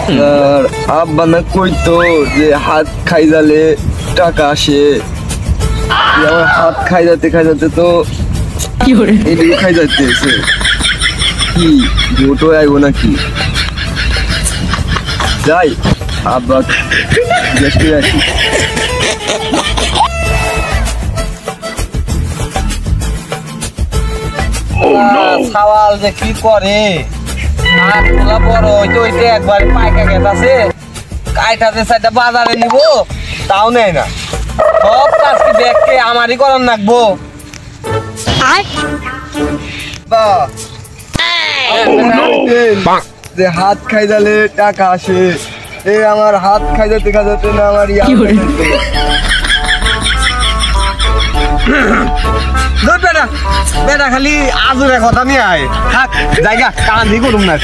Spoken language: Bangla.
আর আব্বা না কইতো যে হাত খাই যালে টাকা আসে। আমার হাত খাই যাতে তো এদিকে খাই যাচ্ছে কি ভোটও আইব নাকি যাই আব্বা দেখতে আসি। সওয়াল যে কি করে হাতগুলা বড় হইতে হইতে একবার পাইকা গেছে কাইটাতে সাইডটা বাজারে নিব তাও নেয় না। সব কাজ কি দেখকে আমারই করার নাকবো। যে হাত খাই যালে টাকা আসে এ আমার হাত খাই যাতে না আমার বেটা খালি আজুরে কথা নিয়ে আয় থাক জায়গা কান দিয়ে করুম না।